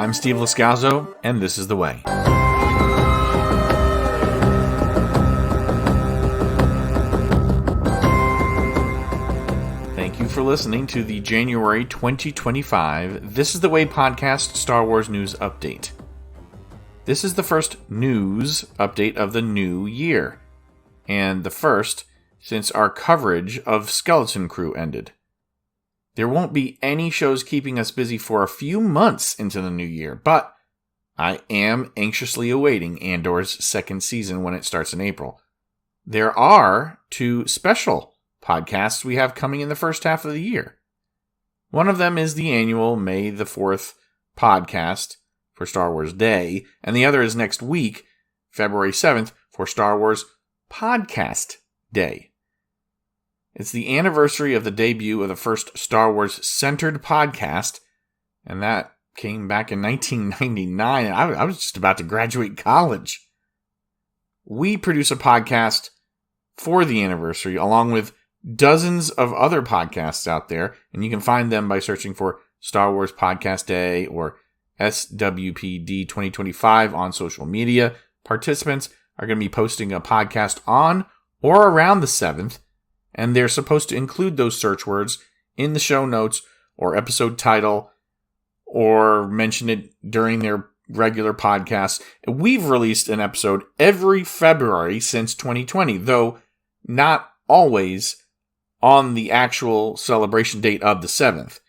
I'm Steve Lascazzo, and this is The Way. Thank you for listening to the January 2025 This is The Way podcast Star Wars News Update. This is the first news update of the new year, and the first since our coverage of Skeleton Crew ended. There won't be any shows keeping us busy for a few months into the new year, but I am anxiously awaiting Andor's second season when it starts in April. There are 2 special podcasts we have coming in the first half of the year. One of them is the annual May the 4th podcast for Star Wars Day, and the other is next week, February 7th, for Star Wars Podcast Day. It's the anniversary of the debut of the first Star Wars-centered podcast, and that came back in 1999. I was just about to graduate college. We produce a podcast for the anniversary, along with dozens of other podcasts out there, and you can find them by searching for Star Wars Podcast Day or SWPD 2025 on social media. Participants are going to be posting a podcast on or around the 7th, and they're supposed to include those search words in the show notes or episode title or mention it during their regular podcasts. We've released an episode every February since 2020, though not always on the actual celebration date of the 7th.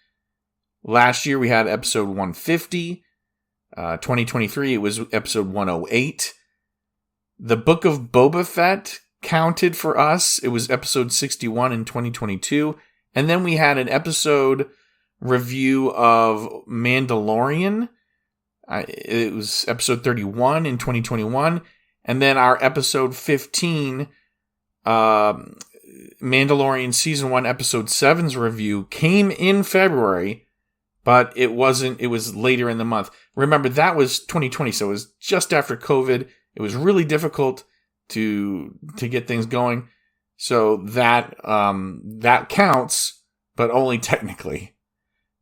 Last year we had episode 150. 2023 it was episode 108. The Book of Boba Fett counted for us. It was episode 61 in 2022. And then we had an episode review of Mandalorian. It was episode 31 in 2021. And then our episode 15, Mandalorian Season 1, Episode 7's review came in February, but it wasn't. It was later in the month. Remember, that was 2020, so it was just after COVID. It was really difficult to get things going. So that counts, but only technically.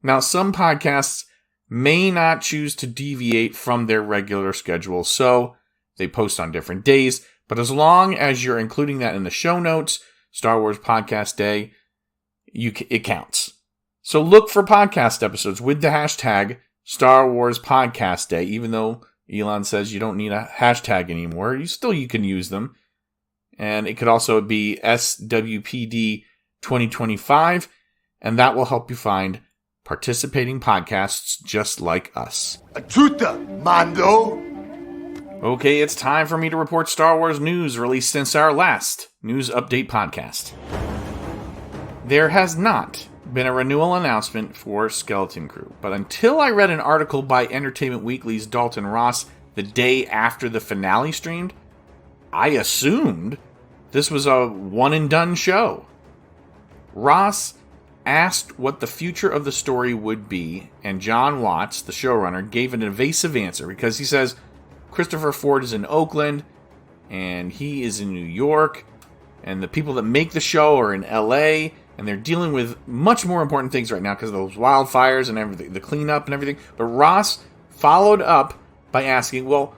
Now, some podcasts may not choose to deviate from their regular schedule, so they post on different days. But as long as you're including that in the show notes, Star Wars Podcast Day, it counts. So look for podcast episodes with the hashtag Star Wars Podcast Day, even though Elon says you don't need a hashtag anymore. You can use them. And it could also be SWPD 2025, and that will help you find participating podcasts just like us. Tuta, Mando! Okay, it's time for me to report Star Wars news released since our last news update podcast. There has not been a renewal announcement for Skeleton Crew, but until I read an article by Entertainment Weekly's Dalton Ross the day after the finale streamed, I assumed this was a one-and-done show. Ross asked what the future of the story would be, and John Watts, the showrunner, gave an evasive answer because he says Christopher Ford is in Oakland, and he is in New York, and the people that make the show are in LA, and they're dealing with much more important things right now because of those wildfires and everything, the cleanup and everything. But Ross followed up by asking, well,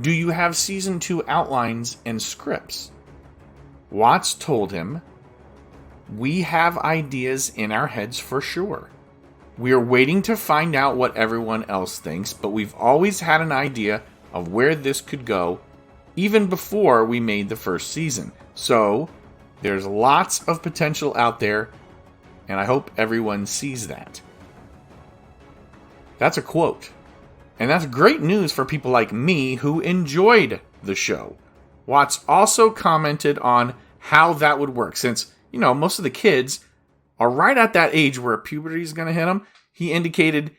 do you have season 2 outlines and scripts? Watts told him, we have ideas in our heads for sure. We are waiting to find out what everyone else thinks, but we've always had an idea of where this could go, even before we made the first season. So there's lots of potential out there, and I hope everyone sees that. That's a quote. And that's great news for people like me who enjoyed the show. Watts also commented on how that would work, since, most of the kids are right at that age where puberty is going to hit them. He indicated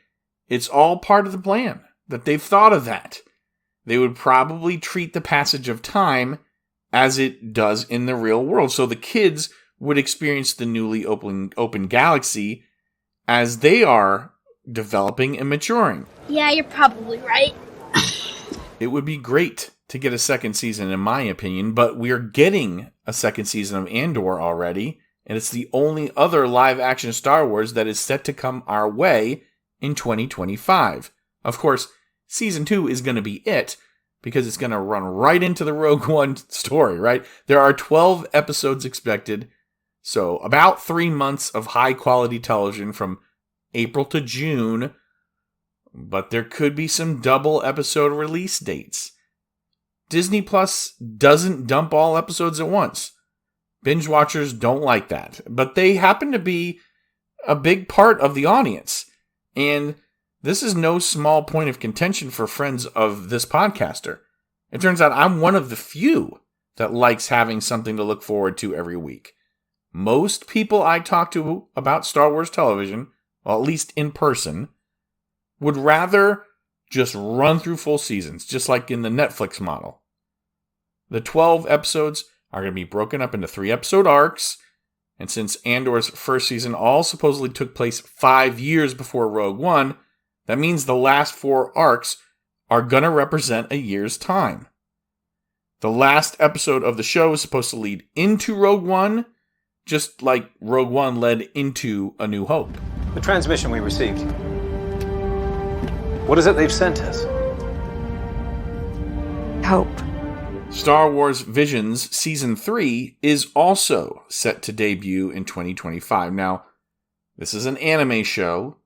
it's all part of the plan, that they've thought of that. They would probably treat the passage of time as it does in the real world. So the kids would experience the newly open galaxy as they are developing and maturing. Yeah, you're probably right. It would be great to get a second season, in my opinion, but we are getting a second season of Andor already, and it's the only other live-action Star Wars that is set to come our way in 2025. Of course, Season 2 is going to be it, because it's going to run right into the Rogue One story, right? There are 12 episodes expected, so about 3 months of high-quality television from April to June, but there could be some double episode release dates. Disney Plus doesn't dump all episodes at once. Binge watchers don't like that, but they happen to be a big part of the audience, and this is no small point of contention for friends of this podcaster. It turns out I'm one of the few that likes having something to look forward to every week. Most people I talk to about Star Wars television, well, at least in person, would rather just run through full seasons, just like in the Netflix model. The 12 episodes are going to be broken up into 3-episode arcs, and since Andor's first season all supposedly took place 5 years before Rogue One, that means the last 4 arcs are going to represent a year's time. The last episode of the show is supposed to lead into Rogue One, just like Rogue One led into A New Hope. The transmission we received. What is it they've sent us? Hope. Star Wars Visions Season 3 is also set to debut in 2025. Now, this is an anime show,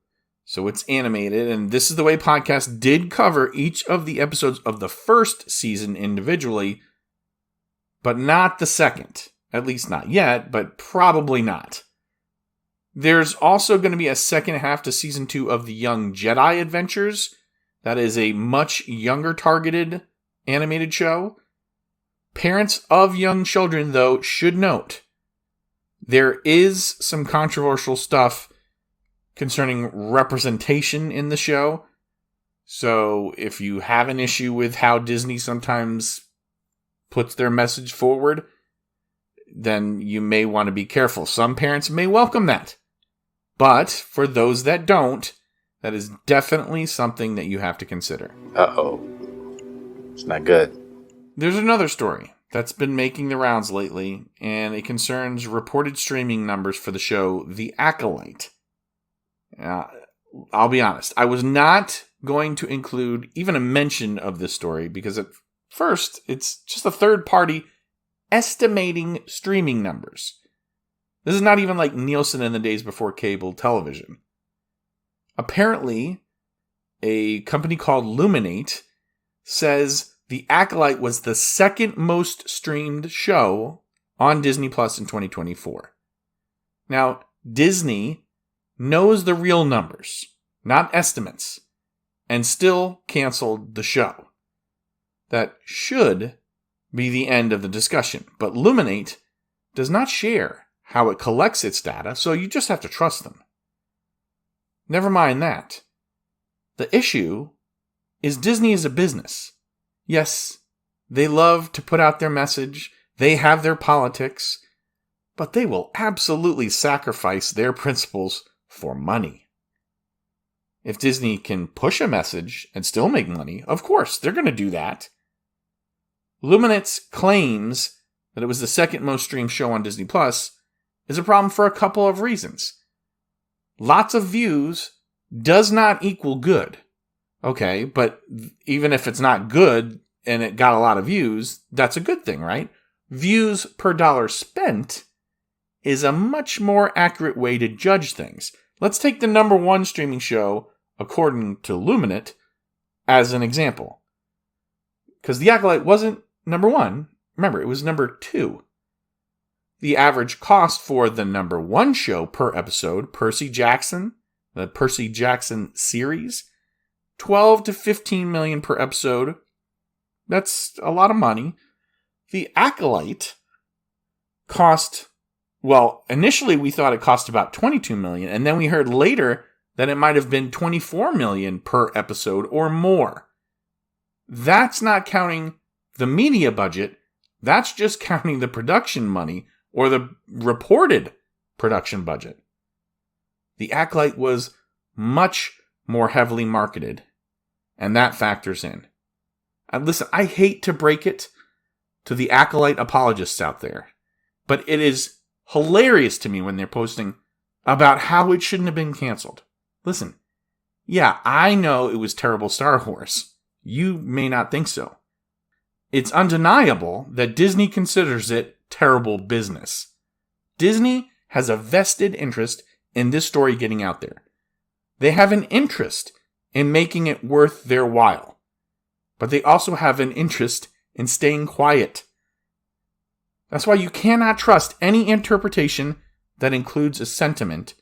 so it's animated, and This Is the Way podcast did cover each of the episodes of the first season individually, but not the second. At least not yet, but probably not. There's also going to be a second half to Season 2 of the Young Jedi Adventures. That is a much younger targeted animated show. Parents of young children, though, should note there is some controversial stuff concerning representation in the show. So if you have an issue with how Disney sometimes puts their message forward, then you may want to be careful. Some parents may welcome that. But for those that don't, that is definitely something that you have to consider. Uh-oh. It's not good. There's another story that's been making the rounds lately, and it concerns reported streaming numbers for the show The Acolyte. I'll be honest, I was not going to include even a mention of this story because at first, it's just a third party estimating streaming numbers. This is not even like Nielsen in the days before cable television. Apparently, a company called Luminate says The Acolyte was the second most streamed show on Disney Plus in 2024. Now, Disney knows the real numbers, not estimates, and still canceled the show. That should be the end of the discussion, but Luminate does not share how it collects its data, so you just have to trust them. Never mind that. The issue is Disney is a business. Yes, they love to put out their message, they have their politics, but they will absolutely sacrifice their principles for money. If Disney can push a message and still make money, of course, they're going to do that. Luminate's claims that it was the second most streamed show on Disney Plus is a problem for a couple of reasons. Lots of views does not equal good. Okay, but even if it's not good and it got a lot of views, that's a good thing, right? Views per dollar spent is a much more accurate way to judge things. Let's take the number one streaming show, according to Luminate, as an example. Because The Acolyte wasn't number one. Remember, it was number 2. The average cost for the number 1 show per episode, Percy Jackson, the Percy Jackson series, $12 to $15 million per episode. That's a lot of money. The Acolyte cost, well, initially we thought it cost about $22 million, and then we heard later that it might have been $24 million per episode or more. That's not counting the media budget. That's just counting the production money or the reported production budget. The Acolyte was much more heavily marketed, and that factors in. And listen, I hate to break it to the Acolyte apologists out there, but it is hilarious to me when they're posting about how it shouldn't have been canceled. Listen, Yeah, I know it was terrible Star Wars. You may not think so. It's undeniable that Disney considers it terrible business. Disney has a vested interest in this story getting out there. They have an interest in making it worth their while. But they also have an interest in staying quiet. That's why you cannot trust any interpretation that includes a sentiment,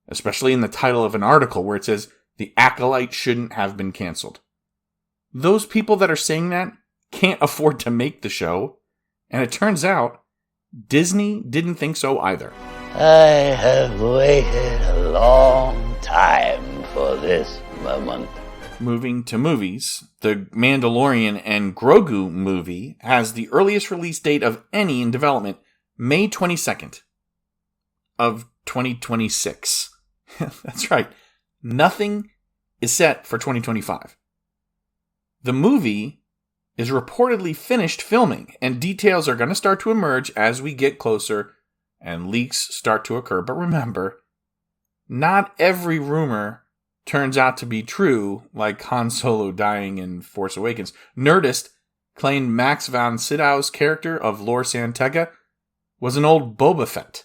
especially in the title of an article where it says, the Acolyte shouldn't have been canceled. Those people that are saying that can't afford to make the show, and it turns out Disney didn't think so either. I have waited a long time for this moment. Moving to movies, the Mandalorian and Grogu movie has the earliest release date of any in development, May 22nd of 2026. That's right. Nothing is set for 2025. The movie is reportedly finished filming, and details are going to start to emerge as we get closer and leaks start to occur. But remember, not every rumor turns out to be true, like Han Solo dying in Force Awakens. Nerdist claimed Max von Sydow's character of Lor San Tekka was an old Boba Fett.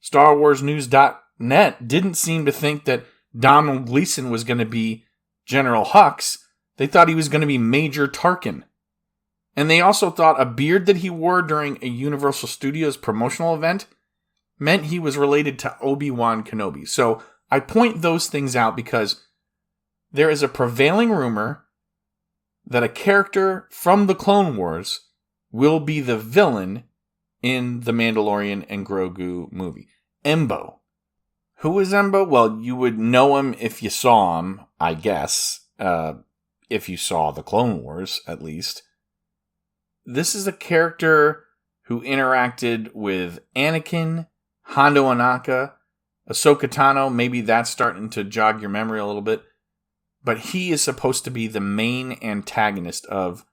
StarWarsNews.net didn't seem to think that Donald Gleason was going to be General Hux. They thought he was going to be Major Tarkin. And they also thought a beard that he wore during a Universal Studios promotional event meant he was related to Obi-Wan Kenobi. So I point those things out because there is a prevailing rumor that a character from the Clone Wars will be the villain in the Mandalorian and Grogu movie. Embo. Who is Embo? Well, you would know him if you saw him, I guess. If you saw the Clone Wars, at least. This is a character who interacted with Anakin, Hondo Ohnaka, Ahsoka Tano. Maybe that's starting to jog your memory a little bit. But he is supposed to be the main antagonist of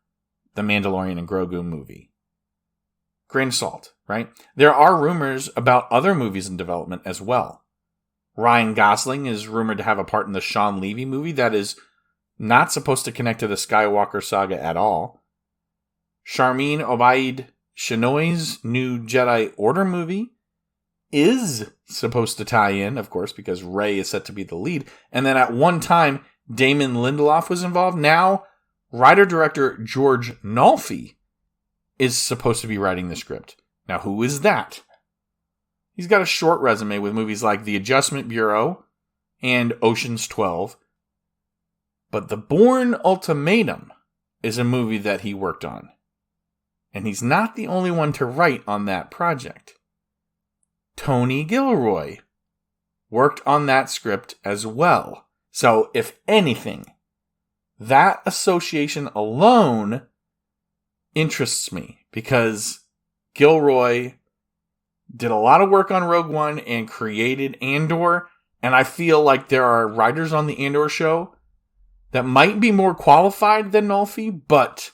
the Mandalorian and Grogu movie. Grain of salt, right? There are rumors about other movies in development as well. Ryan Gosling is rumored to have a part in the Sean Levy movie that is not supposed to connect to the Skywalker saga at all. Sharmeen Obaid Chinoy's new Jedi Order movie is supposed to tie in, of course, because Rey is set to be the lead. And then at one time, Damon Lindelof was involved. Now, writer-director George Nolfi is supposed to be writing the script. Now, who is that? He's got a short resume with movies like The Adjustment Bureau and Ocean's 12. But The Bourne Ultimatum is a movie that he worked on. And he's not the only one to write on that project. Tony Gilroy worked on that script as well. So, if anything, that association alone interests me because Gilroy did a lot of work on Rogue One and created Andor, and I feel like there are writers on the Andor show that might be more qualified than Nolfi, but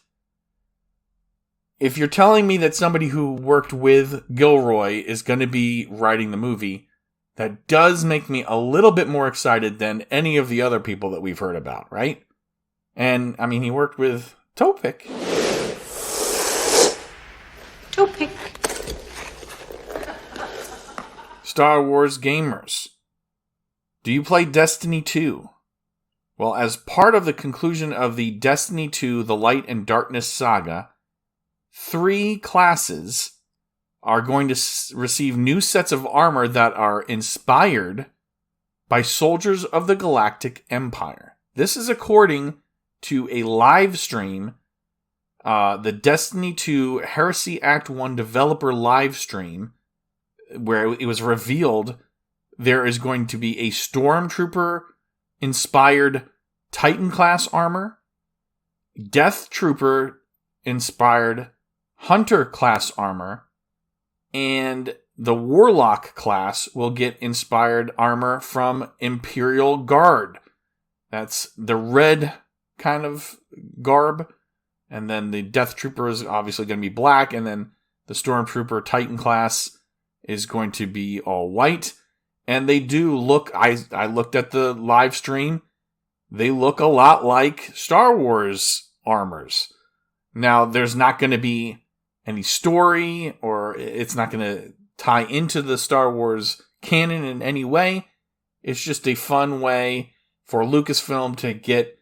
if you're telling me that somebody who worked with Gilroy is going to be writing the movie, that does make me a little bit more excited than any of the other people that we've heard about, right? And, I mean, he worked with Topik. Topik. Star Wars gamers. Do you play Destiny 2? Well, as part of the conclusion of the Destiny 2 The Light and Darkness saga, 3 classes are going to receive new sets of armor that are inspired by soldiers of the Galactic Empire. This is according to a live stream, the Destiny 2 Heresy Act 1 developer live stream, where it was revealed there is going to be a Stormtrooper-inspired Titan-class armor, Death Trooper-inspired Hunter-class armor, and the Warlock class will get inspired armor from Imperial Guard. That's the red kind of garb, and then the Death Trooper is obviously going to be black, and then the Stormtrooper Titan class is going to be all white. And they do look, I looked at the live stream, they look a lot like Star Wars armors. Now, there's not going to be any story, or it's not going to tie into the Star Wars canon in any way. It's just a fun way for Lucasfilm to get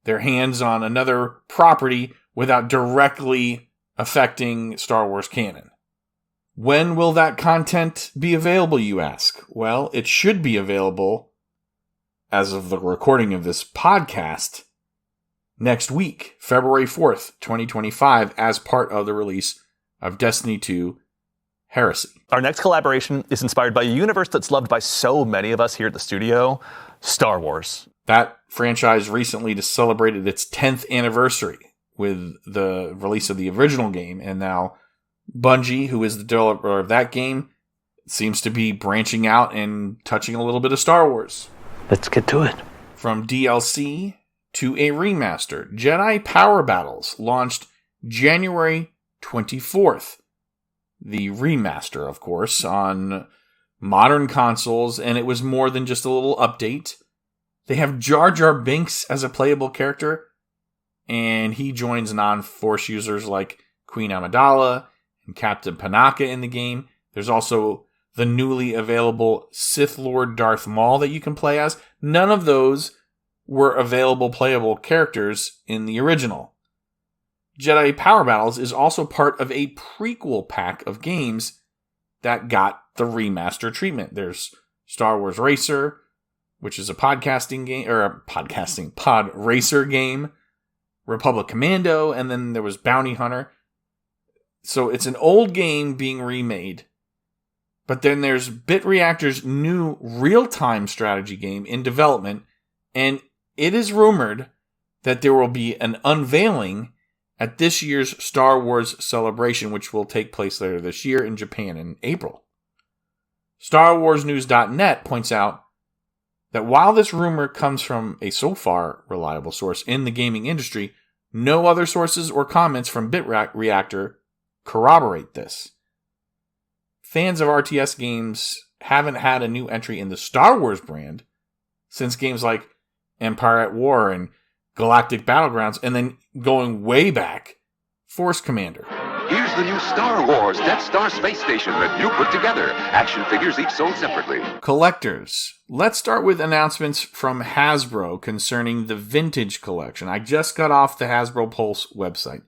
their hands on another property without directly affecting Star Wars canon. When will that content be available, you ask? Well, it should be available, as of the recording of this podcast, next week, February 4th, 2025, as part of the release of Destiny 2 Heresy. Our next collaboration is inspired by a universe that's loved by so many of us here at the studio, Star Wars. That franchise recently just celebrated its 10th anniversary with the release of the original game, and now Bungie, who is the developer of that game, seems to be branching out and touching a little bit of Star Wars. Let's get to it. From DLC to a remaster, Jedi Power Battles launched January 24th. The remaster, of course, on modern consoles, and it was more than just a little update. They have Jar Jar Binks as a playable character, and he joins non-Force users like Queen Amidala and Captain Panaka in the game. There's also the newly available Sith Lord Darth Maul that you can play as. None of those were available playable characters in the original. Jedi Power Battles is also part of a prequel pack of games that got the remaster treatment. There's Star Wars Racer, which is a podcasting game, or a pod racer game, Republic Commando, and then there was Bounty Hunter. So it's an old game being remade. But then there's Bit Reactor's new real-time strategy game in development, and it is rumored that there will be an unveiling at this year's Star Wars Celebration, which will take place later this year in Japan in April. StarWarsNews.net points out that while this rumor comes from a so far reliable source in the gaming industry, no other sources or comments from Bit Reactor corroborate this. Fans of RTS games haven't had a new entry in the Star Wars brand since games like Empire at War and Galactic Battlegrounds, and then going way back, Force Commander. Here's the new Star Wars Death Star space station that you put together. Action figures each sold separately. Collectors. Let's start with announcements from Hasbro concerning the Vintage Collection. I just got off the Hasbro Pulse website.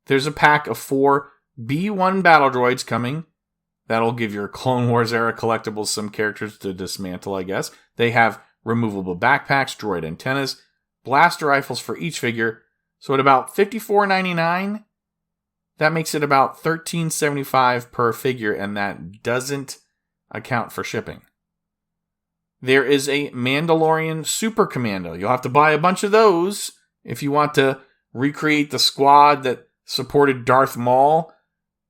There's a pack of 4 B-1 battle droids coming. That'll give your Clone Wars era collectibles some characters to dismantle, I guess. They have removable backpacks, droid antennas, blaster rifles for each figure. So at about $54.99, that makes it about $13.75 per figure, and that doesn't account for shipping. There is a Mandalorian Super Commando. You'll have to buy a bunch of those if you want to recreate the squad that supported Darth Maul,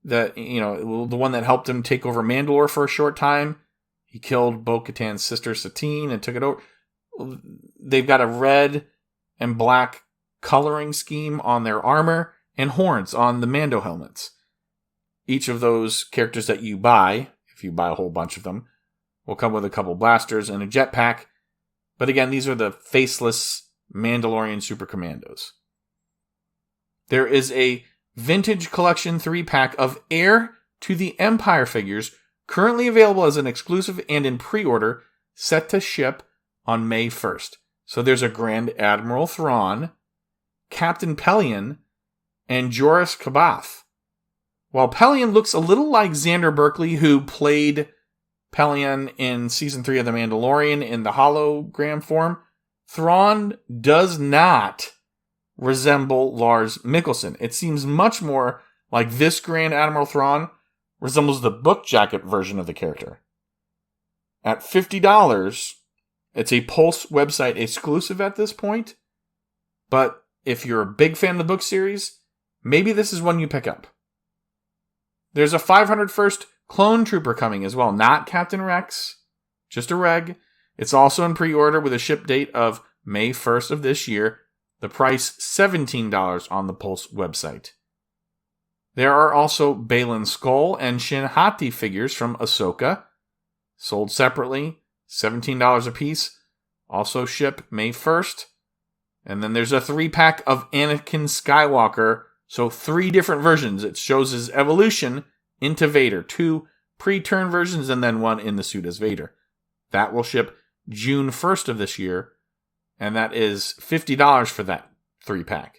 that, you know, the one that helped him take over Mandalore for a short time. He killed Bo-Katan's sister Satine and took it over. They've got a red and black coloring scheme on their armor and horns on the Mando helmets. Each of those characters that you buy, if you buy a whole bunch of them, will come with a couple blasters and a jetpack. But again, these are the faceless Mandalorian Super Commandos. There is a Vintage Collection 3-pack of Heir to the Empire figures currently available as an exclusive and in pre-order, set to ship on May 1st. So there's a Grand Admiral Thrawn, Captain Pelion, and Joruus C'baoth. While Pelion looks a little like Xander Berkeley, who played Pelion in Season 3 of The Mandalorian in the hologram form, Thrawn does not resemble Lars Mikkelsen. It seems much more like this Grand Admiral Thrawn resembles the book jacket version of the character. At $50, it's a Pulse website exclusive at this point, but if you're a big fan of the book series, maybe this is one you pick up. There's a 501st Clone Trooper coming as well, not Captain Rex, just a reg. It's also in pre-order with a ship date of May 1st of this year. The price $17 on the Pulse website. There are also Baylan Skoll and Shin Hati figures from Ahsoka, sold separately, $17 a piece. Also ship May 1st. And then there's a 3-pack of Anakin Skywalker. So 3 different versions. It shows his evolution into Vader. 2 pre-turn versions and then 1 in the suit as Vader. That will ship June 1st of this year. And that is $50 for that 3-pack.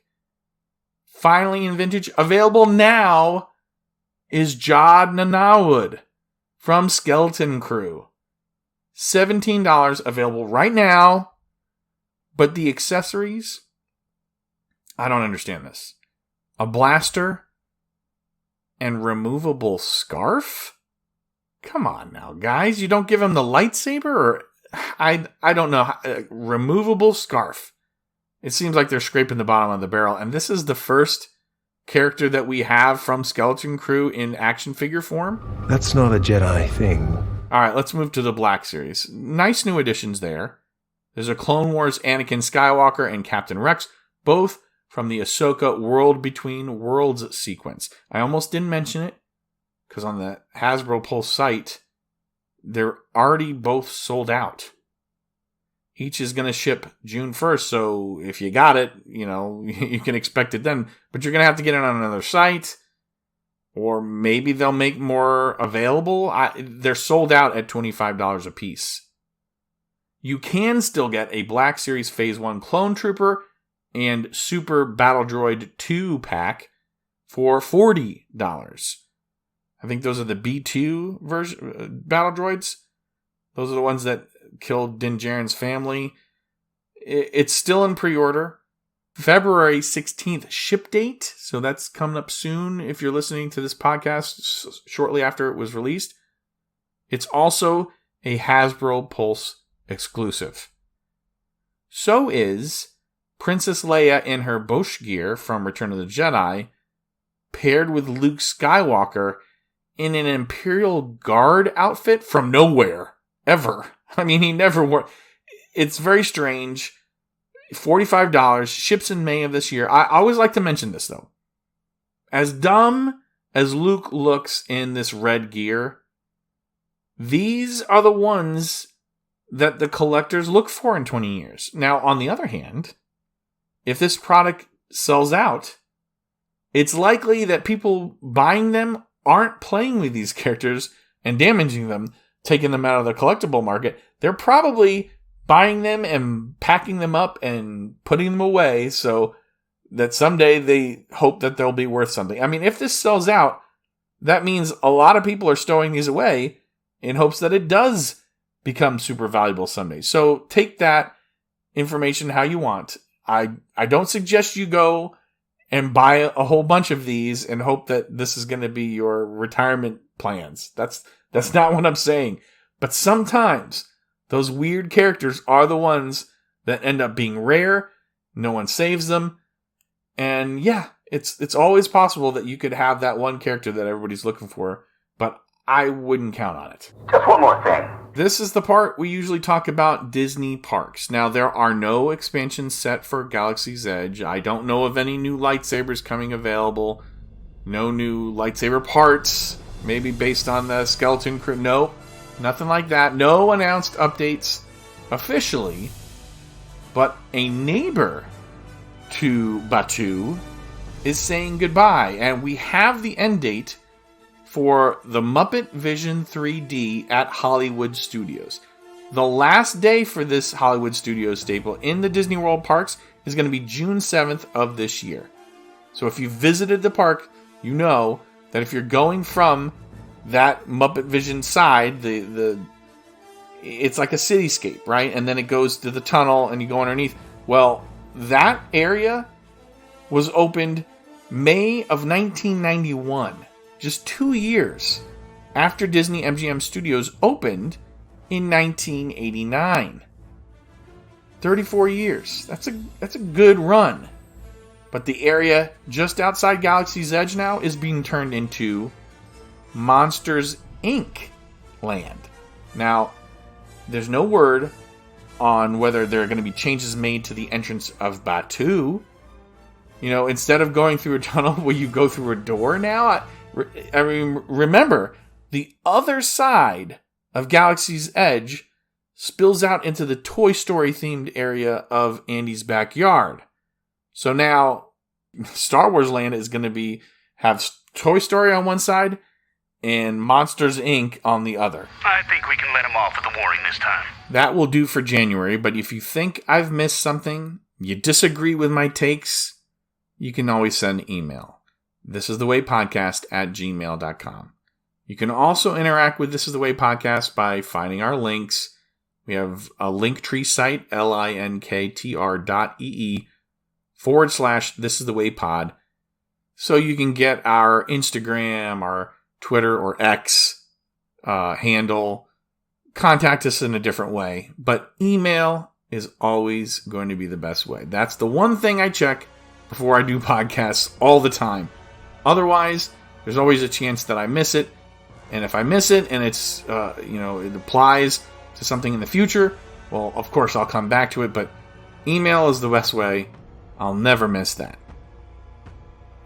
Finally in vintage, available now, is Jod Nanawood from Skeleton Crew. $17 available right now. But the accessories, I don't understand this. A blaster and removable scarf? Come on now, guys. You don't give him the lightsaber? Or I don't know. Removable scarf. It seems like they're scraping the bottom of the barrel. And this is the first character that we have from Skeleton Crew in action figure form. That's not a Jedi thing. All right, let's move to the Black Series. Nice new additions there. There's a Clone Wars Anakin Skywalker and Captain Rex, both from the Ahsoka World Between Worlds sequence. I almost didn't mention it, because on the Hasbro Pulse site, they're already both sold out. Each is going to ship June 1st, so if you got it, you can expect it then. But you're going to have to get it on another site, or maybe they'll make more available. They're sold out at $25 a piece. You can still get a Black Series Phase 1 Clone Trooper and Super Battle Droid 2 pack for $40. I think those are the B2 version Battle Droids. Those are the ones that killed Din Djarin's family. It's still in pre-order. February 16th ship date. So that's coming up soon if you're listening to this podcast shortly after it was released. It's also a Hasbro Pulse exclusive. So is Princess Leia in her Bosch gear from Return of the Jedi, paired with Luke Skywalker in an Imperial Guard outfit from nowhere, ever. I mean, he never wore. It's very strange. $45, ships in May of this year. I always like to mention this, though. As dumb as Luke looks in this red gear, these are the ones that the collectors look for in 20 years. Now, on the other hand, if this product sells out, it's likely that people buying them aren't playing with these characters and damaging them, taking them out of the collectible market. They're probably buying them and packing them up and putting them away so that someday they hope that they'll be worth something. I mean, if this sells out, that means a lot of people are stowing these away in hopes that it does become super valuable someday. So take that information how you want. I don't suggest you go and buy a whole bunch of these and hope that this is going to be your retirement plans. That's not what I'm saying. But sometimes those weird characters are the ones that end up being rare. No one saves them. And yeah, it's always possible that you could have that one character that everybody's looking for, but I wouldn't count on it. Just one more thing. This is the part we usually talk about Disney parks. Now, there are no expansions set for Galaxy's Edge. I don't know of any new lightsabers coming available. No new lightsaber parts, maybe based on the Skeleton Crew. No, nothing like that. No announced updates officially. But a neighbor to Batuu is saying goodbye. And we have the end date for the Muppet Vision 3D at Hollywood Studios. The last day for this Hollywood Studios staple in the Disney World parks is going to be June 7th of this year. So if you've visited the park, you know that if you're going from that Muppet Vision side, it's like a cityscape, right? And then it goes to the tunnel and you go underneath. Well, that area was opened May of 1991. Just 2 years after Disney MGM Studios opened in 1989. 34 years. That's a good run. But the area just outside Galaxy's Edge now is being turned into Monsters, Inc. land. Now, there's no word on whether there are going to be changes made to the entrance of Batuu. Instead of going through a tunnel, will you go through a door now? I mean, remember, the other side of Galaxy's Edge spills out into the Toy Story themed area of Andy's backyard. So now Star Wars Land is going to have Toy Story on one side and Monsters Inc. on the other. I think we can let him off with the warning this time. That will do for January, but if you think I've missed something, you disagree with my takes, you can always send an email. thisisthewaypodcast@gmail.com. You can also interact with This Is The Way Podcast by finding our links. We have a Linktree site, linktr.ee/This Is The Way Pod. So you can get our Instagram, our Twitter or X handle. Contact us in a different way. But email is always going to be the best way. That's the one thing I check before I do podcasts all the time. Otherwise, there's always a chance that I miss it. And if I miss it and it's, it applies to something in the future, well, of course, I'll come back to it. But email is the best way. I'll never miss that.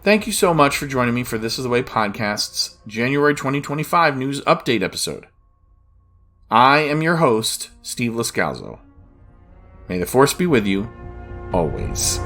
Thank you so much for joining me for This Is The Way Podcast's January 2025 news update episode. I am your host, Steve Lascalzo. May the Force be with you, always.